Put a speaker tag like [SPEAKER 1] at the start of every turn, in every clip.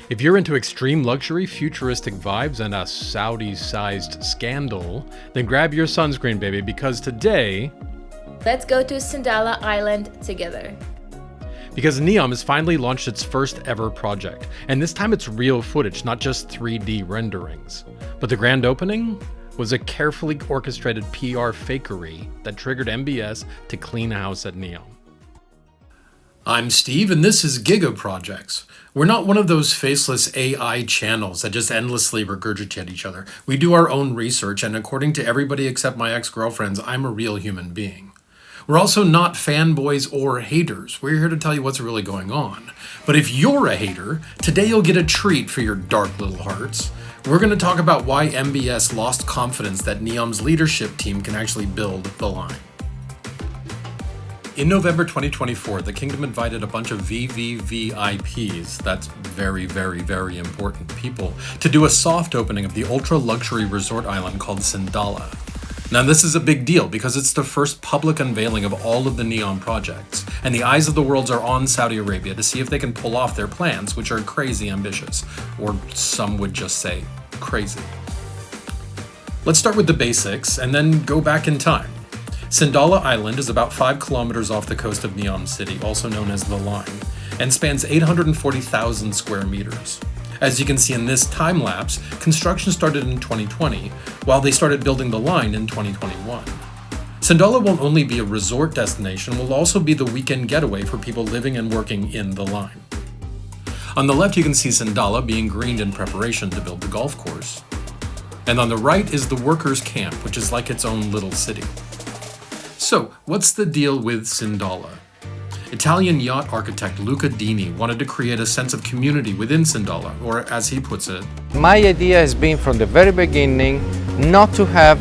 [SPEAKER 1] If you're into extreme luxury, futuristic vibes, and a Saudi-sized scandal, then grab your sunscreen, baby, because today...
[SPEAKER 2] let's go to Sindalah Island together.
[SPEAKER 1] Because NEOM has finally launched its first ever project, and this time it's real footage, not just 3D renderings. But the grand opening was a carefully orchestrated PR fakery that triggered MBS to clean house at NEOM. I'm Steve, and this is Gigaprojects. We're not one of those faceless AI channels that just endlessly regurgitate each other. We do our own research, and according to everybody except my ex-girlfriends, I'm a real human being. We're also not fanboys or haters. We're here to tell you what's really going on. But if you're a hater, today you'll get a treat for your dark little hearts. We're going to talk about why MBS lost confidence that NEOM's leadership team can actually build the line. In November 2024, the Kingdom invited a bunch of VVVIPs, that's very, very, very important people, to do a soft opening of the ultra-luxury resort island called Sindalah. Now this is a big deal because it's the first public unveiling of all of the NEOM projects, and the eyes of the world are on Saudi Arabia to see if they can pull off their plans, which are crazy ambitious, or some would just say crazy. Let's start with the basics and then go back in time. Sindalah Island is about 5 kilometers off the coast of NEOM City, also known as The Line, and spans 840,000 square meters. As you can see in this time-lapse, construction started in 2020, while they started building the line in 2021. Sindalah won't only be a resort destination, it will also be the weekend getaway for people living and working in the line. On the left you can see Sindalah being greened in preparation to build the golf course. And on the right is the workers' camp, which is like its own little city. So, what's the deal with Sindalah? Italian yacht architect Luca Dini wanted to create a sense of community within Sindalah, or as he puts it,
[SPEAKER 3] my idea has been from the very beginning not to have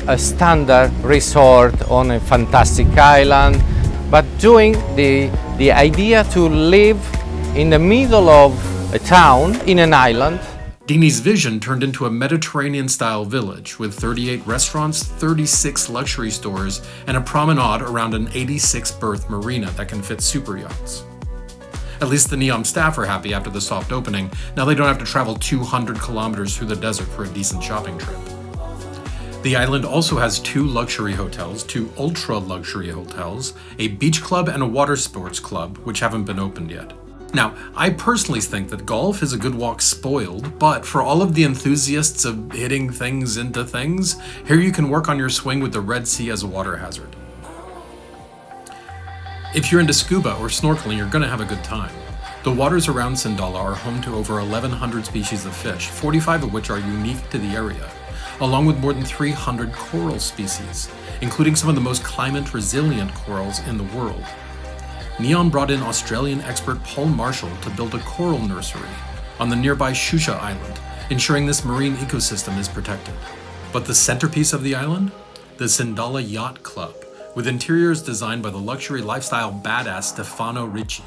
[SPEAKER 3] a standard resort on a fantastic island, but doing the idea to live in the middle of a town in an island.
[SPEAKER 1] Dini's vision turned into a Mediterranean-style village with 38 restaurants, 36 luxury stores, and a promenade around an 86-berth marina that can fit super yachts. At least the NEOM staff are happy after the soft opening. Now they don't have to travel 200 kilometers through the desert for a decent shopping trip. The island also has 2 luxury hotels, 2 ultra-luxury hotels, a beach club, and a water sports club, which haven't been opened yet. Now, I personally think that golf is a good walk spoiled, but for all of the enthusiasts of hitting things into things, here you can work on your swing with the Red Sea as a water hazard. If you're into scuba or snorkeling, you're going to have a good time. The waters around Sindalah are home to over 1,100 species of fish, 45 of which are unique to the area, along with more than 300 coral species, including some of the most climate-resilient corals in the world. NEOM brought in Australian expert Paul Marshall to build a coral nursery on the nearby Shusha Island, ensuring this marine ecosystem is protected. But the centerpiece of the island? The Sindalah Yacht Club, with interiors designed by the luxury lifestyle badass Stefano Ricci.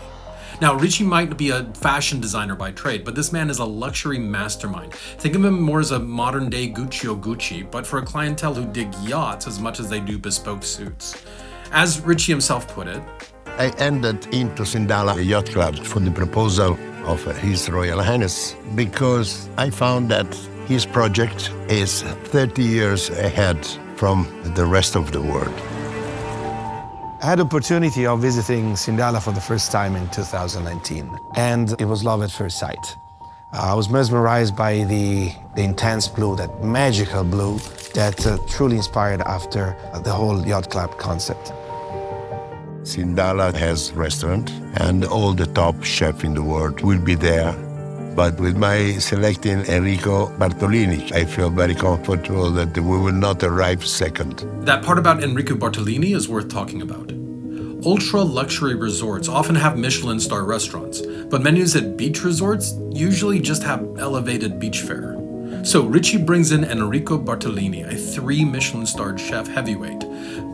[SPEAKER 1] Now, Ricci might be a fashion designer by trade, but this man is a luxury mastermind. Think of him more as a modern-day Gucci, but for a clientele who dig yachts as much as they do bespoke suits. As Ricci himself put it,
[SPEAKER 4] I entered into Sindalah Yacht Club for the proposal of His Royal Highness because I found that his project is 30 years ahead from the rest of the world.
[SPEAKER 5] I had the opportunity of visiting Sindalah for the first time in 2019, and it was love at first sight. I was mesmerized by the intense blue, that magical blue that truly inspired after the whole yacht club concept.
[SPEAKER 4] Sindalah has restaurant and all the top chefs in the world will be there. But with my selecting Enrico Bartolini, I feel very comfortable that we will not arrive second.
[SPEAKER 1] That part about Enrico Bartolini is worth talking about. Ultra-luxury resorts often have Michelin star restaurants, but menus at beach resorts usually just have elevated beach fare. So Ricci brings in Enrico Bartolini, a 3 Michelin-starred chef heavyweight,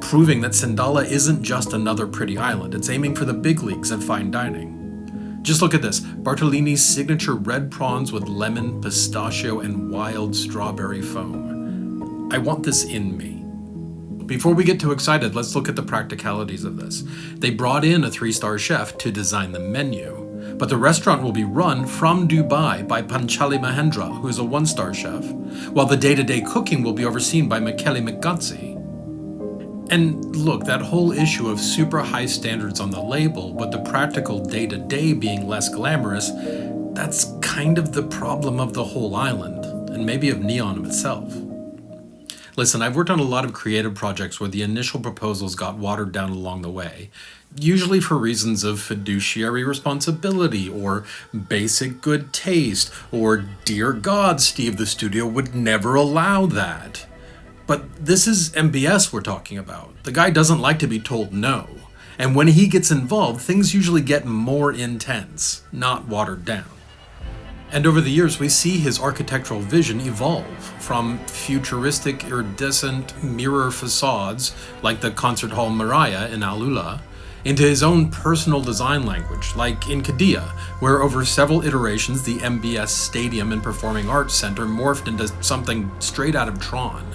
[SPEAKER 1] proving that Sindalah isn't just another pretty island, it's aiming for the big leagues of fine dining. Just look at this, Bartolini's signature red prawns with lemon, pistachio, and wild strawberry foam. I want this in me. Before we get too excited, let's look at the practicalities of this. They brought in a 3-star chef to design the menu, but the restaurant will be run from Dubai by Panchali Mahendra, who is a one-star chef, while the day-to-day cooking will be overseen by Michele Migazzi. And look, that whole issue of super high standards on the label, but the practical day-to-day being less glamorous, that's kind of the problem of the whole island, and maybe of NEOM itself. Listen, I've worked on a lot of creative projects where the initial proposals got watered down along the way, usually for reasons of fiduciary responsibility or basic good taste or dear God, Steve, the studio would never allow that. But this is MBS we're talking about. The guy doesn't like to be told no. And when he gets involved, things usually get more intense, not watered down. And over the years, we see his architectural vision evolve from futuristic, iridescent mirror facades like the concert hall Mariah in Al-Ula into his own personal design language, like in Qiddiya, where over several iterations the MBS Stadium and Performing Arts Center morphed into something straight out of Tron.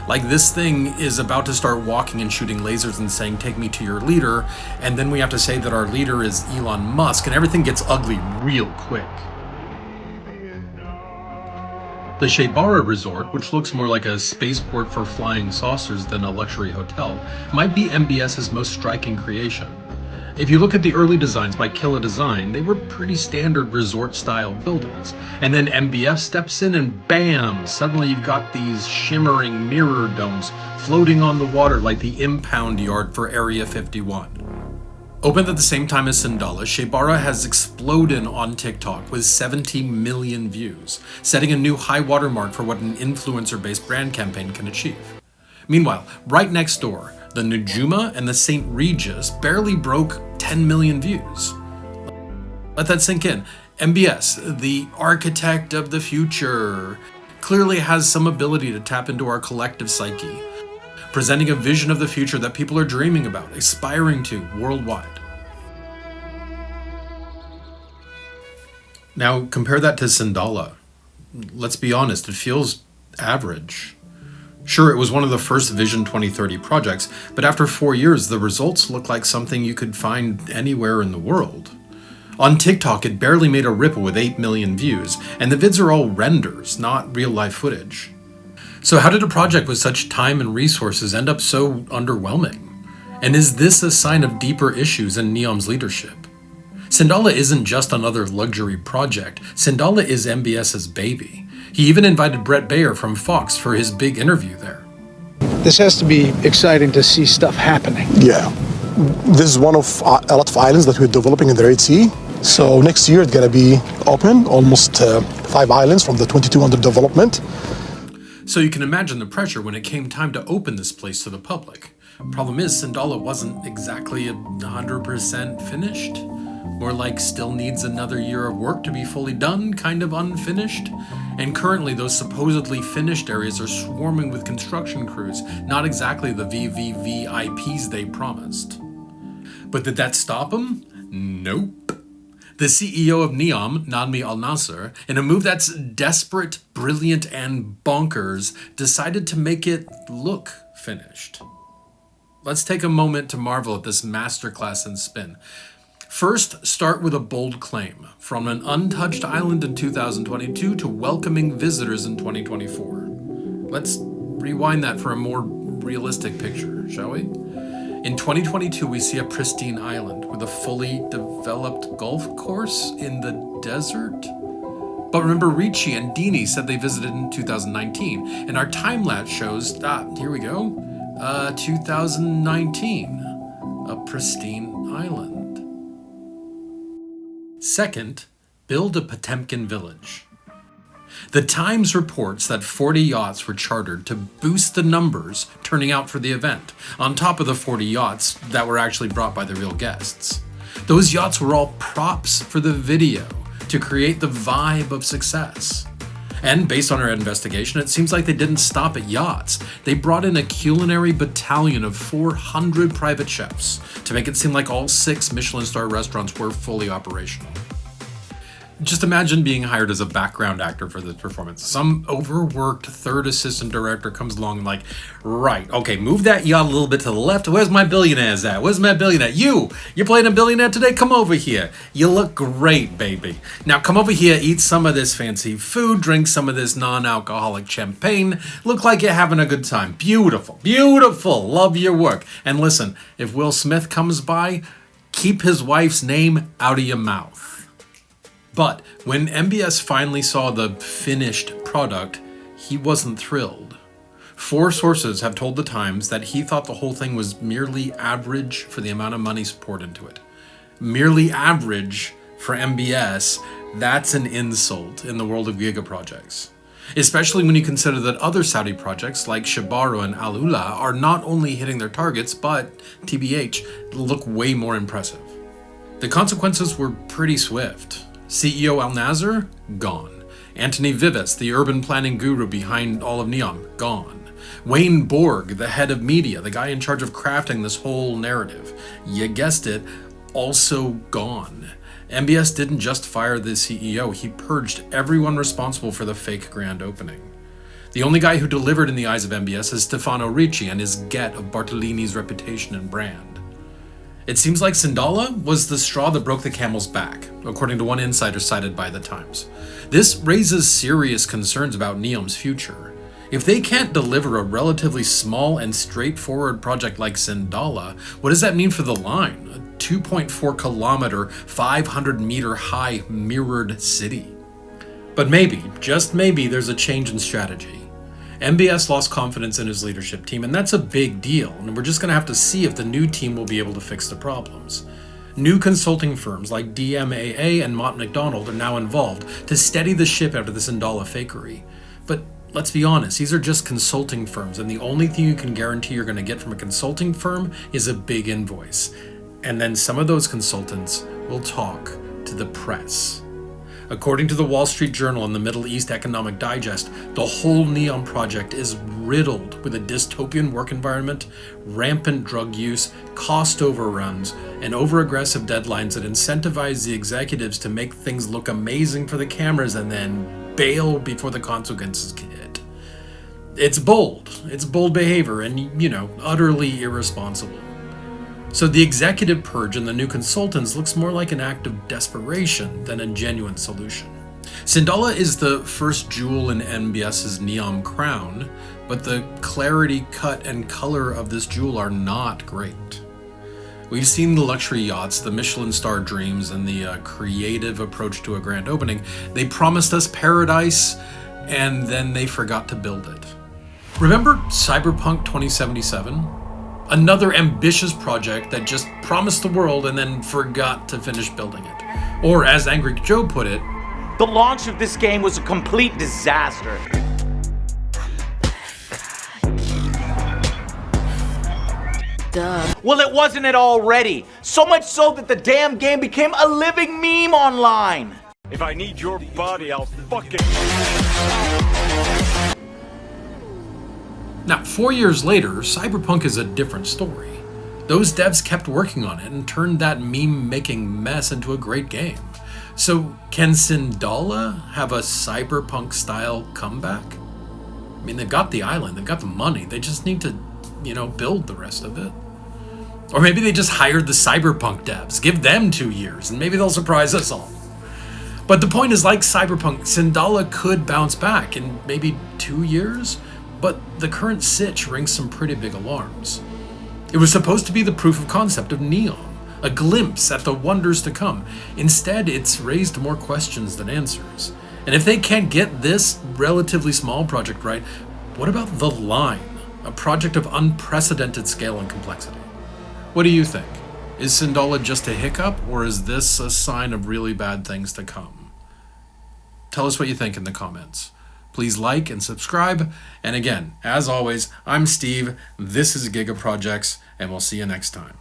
[SPEAKER 1] Like this thing is about to start walking and shooting lasers and saying, "Take me to your leader," and then we have to say that our leader is Elon Musk, and everything gets ugly real quick. The Sheybarah resort, which looks more like a spaceport for flying saucers than a luxury hotel, might be MBS's most striking creation. If you look at the early designs by Killa Design, they were pretty standard resort-style buildings. And then MBS steps in and bam! Suddenly you've got these shimmering mirror domes floating on the water like the impound yard for Area 51. Opened at the same time as Sindalah, Sheybarah has exploded on TikTok with 70 million views, setting a new high watermark for what an influencer-based brand campaign can achieve. Meanwhile, right next door, the Nujuma and the St. Regis barely broke 10 million views. Let that sink in. MBS, the architect of the future, clearly has some ability to tap into our collective psyche, presenting a vision of the future that people are dreaming about, aspiring to worldwide. Now, compare that to Sindalah. Let's be honest, it feels average. Sure, it was one of the first Vision 2030 projects, but after 4 years, the results look like something you could find anywhere in the world. On TikTok, it barely made a ripple with 8 million views, and the vids are all renders, not real-life footage. So how did a project with such time and resources end up so underwhelming? And is this a sign of deeper issues in NEOM's leadership? Sindalah isn't just another luxury project. Sindalah is MBS's baby. He even invited Brett Baer from Fox for his big interview there.
[SPEAKER 6] This has to be exciting to see stuff happening.
[SPEAKER 7] Yeah. This is one of a lot of islands that we're developing in the Red Sea. So next year it's going to be open, almost 5 islands from the 22 under development.
[SPEAKER 1] So you can imagine the pressure when it came time to open this place to the public. Problem is, Sindalah wasn't exactly 100% finished. More like still needs another year of work to be fully done, kind of unfinished. And currently those supposedly finished areas are swarming with construction crews, not exactly the VVVIPs they promised. But did that stop them? Nope. The CEO of NEOM, Nadmi Al-Nasr, in a move that's desperate, brilliant, and bonkers, decided to make it look finished. Let's take a moment to marvel at this masterclass in spin. First, start with a bold claim. From an untouched island in 2022 to welcoming visitors in 2024. Let's rewind that for a more realistic picture, shall we? In 2022, we see a pristine island with a fully developed golf course in the desert. But remember, Ricci and Dini said they visited in 2019, and our time-lapse shows, here we go, 2019, a pristine island. Second, build a Potemkin village. The Times reports that 40 yachts were chartered to boost the numbers turning out for the event, on top of the 40 yachts that were actually brought by the real guests. Those yachts were all props for the video to create the vibe of success. And based on our investigation, it seems like they didn't stop at yachts. They brought in a culinary battalion of 400 private chefs to make it seem like all 6 Michelin star restaurants were fully operational. Just imagine being hired as a background actor for this performance. Some overworked third assistant director comes along and like, right, okay, move that yacht a little bit to the left. Where's my billionaires at? Where's my billionaire? You're playing a billionaire today? Come over here. You look great, baby. Now come over here, eat some of this fancy food, drink some of this non-alcoholic champagne. Look like you're having a good time. Beautiful, beautiful. Love your work. And listen, if Will Smith comes by, keep his wife's name out of your mouth. But when MBS finally saw the finished product, he wasn't thrilled. 4 sources have told the Times that he thought the whole thing was merely average for the amount of money poured into it. Merely average for MBS, that's an insult in the world of gigaprojects. Especially when you consider that other Saudi projects like Sheybarah and Al-Ula are not only hitting their targets, but, TBH, look way more impressive. The consequences were pretty swift. CEO Al-Nasr, gone. Anthony Vives, the urban planning guru behind all of NEOM, gone. Wayne Borg, the head of media, the guy in charge of crafting this whole narrative, you guessed it, also gone. MBS didn't just fire the CEO, he purged everyone responsible for the fake grand opening. The only guy who delivered in the eyes of MBS is Stefano Ricci and his get of Bartolini's reputation and brand. It seems like Sindalah was the straw that broke the camel's back, according to one insider cited by the Times. This raises serious concerns about NEOM's future. If they can't deliver a relatively small and straightforward project like Sindalah, what does that mean for the line? A 2.4 kilometer, 500 meter high mirrored city. But maybe, just maybe, there's a change in strategy. MBS lost confidence in his leadership team, and that's a big deal, and we're just going to have to see if the new team will be able to fix the problems. New consulting firms like DMAA and Mott MacDonald are now involved to steady the ship out of the Sindalah Fakery. But let's be honest, these are just consulting firms, and the only thing you can guarantee you're going to get from a consulting firm is a big invoice. And then some of those consultants will talk to the press. According to the Wall Street Journal and the Middle East Economic Digest, the whole NEOM project is riddled with a dystopian work environment, rampant drug use, cost overruns, and over-aggressive deadlines that incentivize the executives to make things look amazing for the cameras and then bail before the consequences hit. It's bold behavior and, utterly irresponsible. So the executive purge and the new consultants looks more like an act of desperation than a genuine solution. Sindalah is the first jewel in MBS's NEOM crown, but the clarity, cut, and color of this jewel are not great. We've seen the luxury yachts, the Michelin star dreams, and the creative approach to a grand opening. They promised us paradise, and then they forgot to build it. Remember Cyberpunk 2077? Another ambitious project that just promised the world and then forgot to finish building it. Or as Angry Joe put it,
[SPEAKER 8] the launch of this game was a complete disaster.
[SPEAKER 2] Duh.
[SPEAKER 8] Well, it wasn't it already. So much so that the damn game became a living meme online.
[SPEAKER 9] If I need your body, I'll fucking...
[SPEAKER 1] Now, 4 years later, Cyberpunk is a different story. Those devs kept working on it and turned that meme-making mess into a great game. So, can Sindalah have a Cyberpunk-style comeback? I mean, they've got the island, they've got the money, they just need to, build the rest of it. Or maybe they just hired the Cyberpunk devs, give them 2 years, and maybe they'll surprise us all. But the point is, like Cyberpunk, Sindalah could bounce back in maybe 2 years, but the current sitch rings some pretty big alarms. It was supposed to be the proof of concept of NEOM, a glimpse at the wonders to come. Instead, it's raised more questions than answers. And if they can't get this relatively small project right, what about The Line, a project of unprecedented scale and complexity? What do you think? Is Sindalah just a hiccup, or is this a sign of really bad things to come? Tell us what you think in the comments. Please like and subscribe. And again, as always, I'm Steve, this is Gigaprojects, and we'll see you next time.